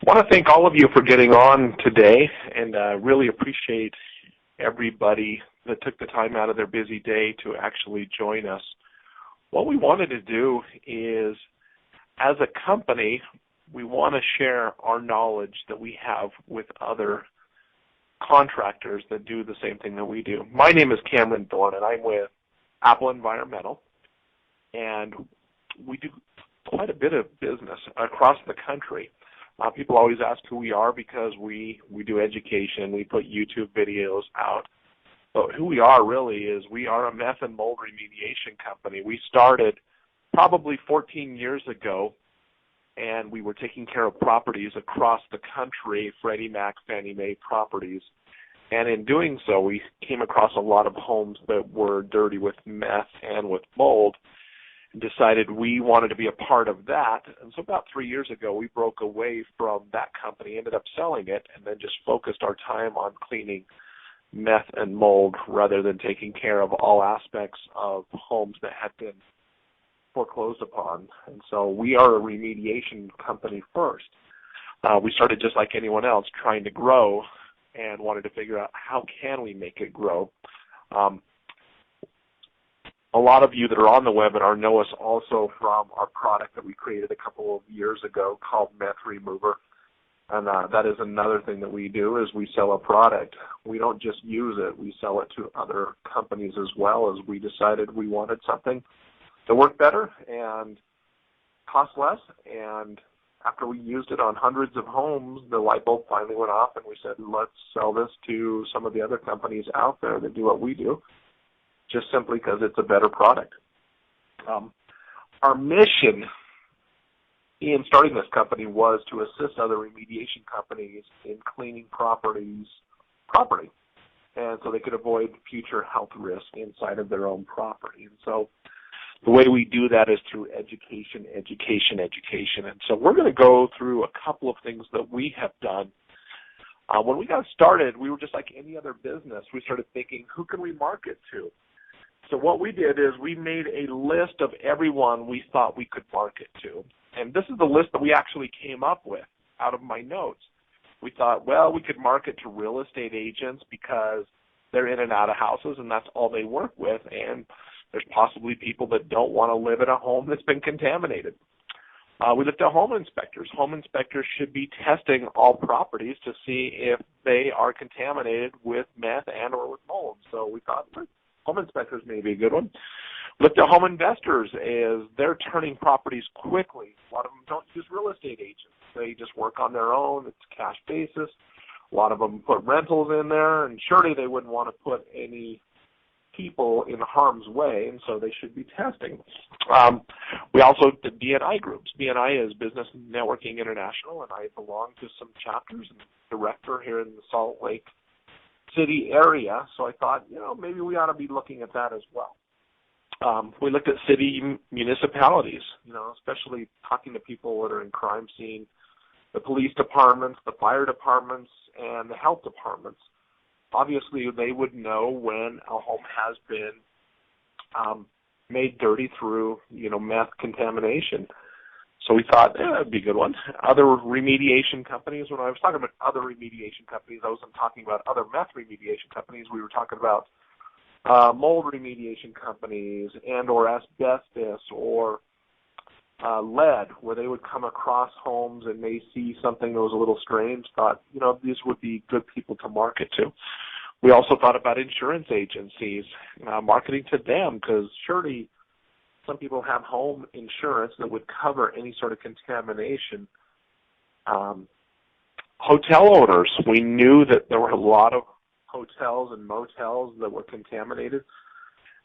I want to thank all of you for getting on today, and really appreciate everybody that took the time out of their busy day to actually join us. What we wanted to do is, as a company, we want to share our knowledge that we have with other contractors that do the same thing that we do. My name is Cameron Thorne, and I'm with Apple Environmental, and we do quite a bit of business across the country. People always ask who we are because we do education, we put YouTube videos out. But who we are really is we are a meth and mold remediation company. We started probably 14 years ago, and we were taking care of properties across the country, Freddie Mac, Fannie Mae properties. And in doing so, we came across a lot of homes that were dirty with meth and with mold, and decided we wanted to be a part of that. And so about 3 years ago, we broke away from that company, ended up selling it, and then just focused our time on cleaning meth and mold rather than taking care of all aspects of homes that had been foreclosed upon. And so we are a remediation company first. We started just like anyone else, trying to grow, and wanted to figure out how can we make it grow. A lot of you that are on the webinar know us also from our product that we created a couple of years ago called Meth Remover. And that is another thing that we do is we sell a product. We don't just use it. We sell it to other companies as well, as we decided we wanted something to work better and cost less. And after we used it on hundreds of homes, the light bulb finally went off, and we said, let's sell this to some of the other companies out there that do what we do, just simply because it's a better product. Our mission in starting this company was to assist other remediation companies in cleaning property, and so they could avoid future health risk inside of their own property. And so the way we do that is through education. And so we're going to go through a couple of things that we have done. When we got started, we were just like any other business. We started thinking, who can we market to? So what we did is we made a list of everyone we thought we could market to. And this is the list that we actually came up with out of my notes. We thought, well, we could market to real estate agents because they're in and out of houses and that's all they work with. And there's possibly people that don't want to live in a home that's been contaminated. We looked at home inspectors. Home inspectors should be testing all properties to see if they are contaminated with meth and or with mold. So we thought, home inspectors may be a good one. Looked at home investors as they're turning properties quickly. A lot of them don't use real estate agents. They just work on their own. It's cash basis. A lot of them put rentals in there, and surely they wouldn't want to put any people in harm's way, and so they should be testing. We also did BNI groups. BNI is Business Networking International, and I belong to some chapters and director here in the Salt Lake City area, so I thought, maybe we ought to be looking at that as well. We looked at city municipalities, especially talking to people that are in crime scene, the police departments, the fire departments, and the health departments. Obviously, they would know when a home has been made dirty through, meth contamination. So we thought, that'd be a good one. Other remediation companies, when I was talking about other remediation companies, I wasn't talking about other meth remediation companies. We were talking about mold remediation companies and or asbestos or lead, where they would come across homes and may see something that was a little strange, thought, these would be good people to market to. We also thought about insurance agencies, marketing to them, because surely some people have home insurance that would cover any sort of contamination. Hotel owners, we knew that there were a lot of hotels and motels that were contaminated.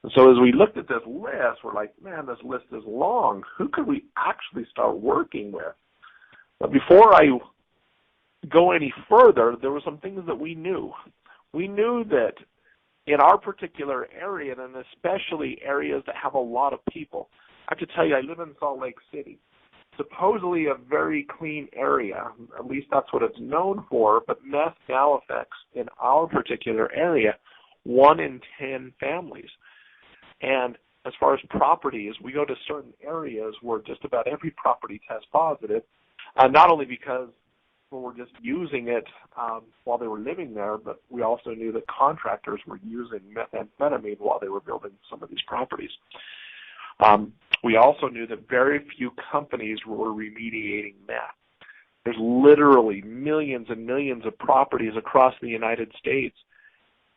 And so as we looked at this list, we're like, man, this list is long. Who could we actually start working with? But before I go any further, there were some things that we knew. We knew that in our particular area, and especially areas that have a lot of people, I have to tell you, I live in Salt Lake City. Supposedly a very clean area, at least that's what it's known for, but meth now affects, in our particular area, 1 in 10 families. And as far as properties, we go to certain areas where just about every property tests positive, not only because people were just using it while they were living there, but we also knew that contractors were using methamphetamine while they were building some of these properties. We also knew that very few companies were remediating meth. There's literally millions and millions of properties across the United States,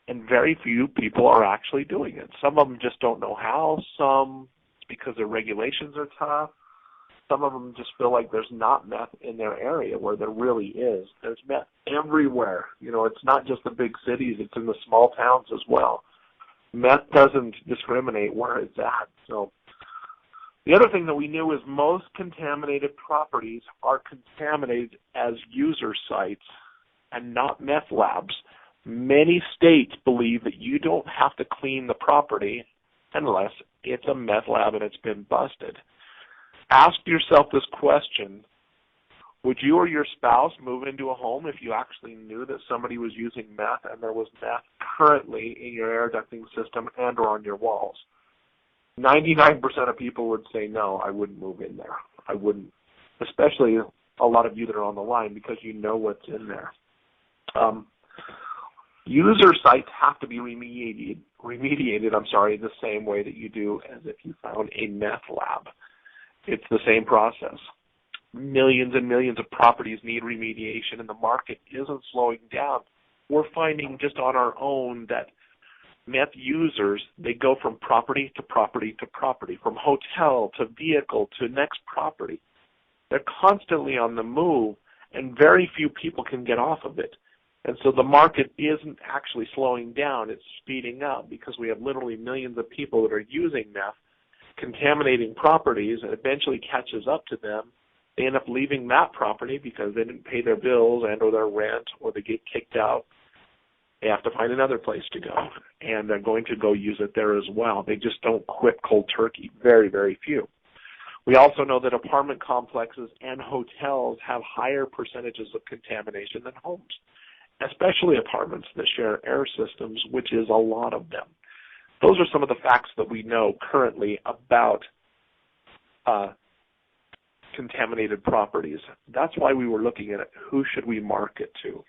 and very few people are actually doing it. Some of them just don't know how. Some because their regulations are tough. Some of them just feel like there's not meth in their area where there really is. There's meth everywhere. You know, it's not just the big cities. It's in the small towns as well. Meth doesn't discriminate where it's at. So the other thing that we knew is most contaminated properties are contaminated as user sites and not meth labs. Many states believe that you don't have to clean the property unless it's a meth lab and it's been busted. Ask yourself this question: would you or your spouse move into a home if you actually knew that somebody was using meth and there was meth currently in your air ducting system and or on your walls? 99% of people would say, no, I wouldn't move in there. I wouldn't, especially a lot of you that are on the line, because you know what's in there. User sites have to be remediated the same way that you do as if you found a meth lab. It's the same process. Millions and millions of properties need remediation, and the market isn't slowing down. We're finding just on our own that meth users, they go from property to property to property, from hotel to vehicle to next property. They're constantly on the move, and very few people can get off of it. And so the market isn't actually slowing down. It's speeding up because we have literally millions of people that are using meth, contaminating properties, and eventually catches up to them. They end up leaving that property because they didn't pay their bills and or their rent, or they get kicked out. They have to find another place to go, and they're going to go use it there as well. They just don't quit cold turkey, very, very few. We also know that apartment complexes and hotels have higher percentages of contamination than homes, especially apartments that share air systems, which is a lot of them. Those are some of the facts that we know currently about contaminated properties. That's why we were looking at it. Who should we market to?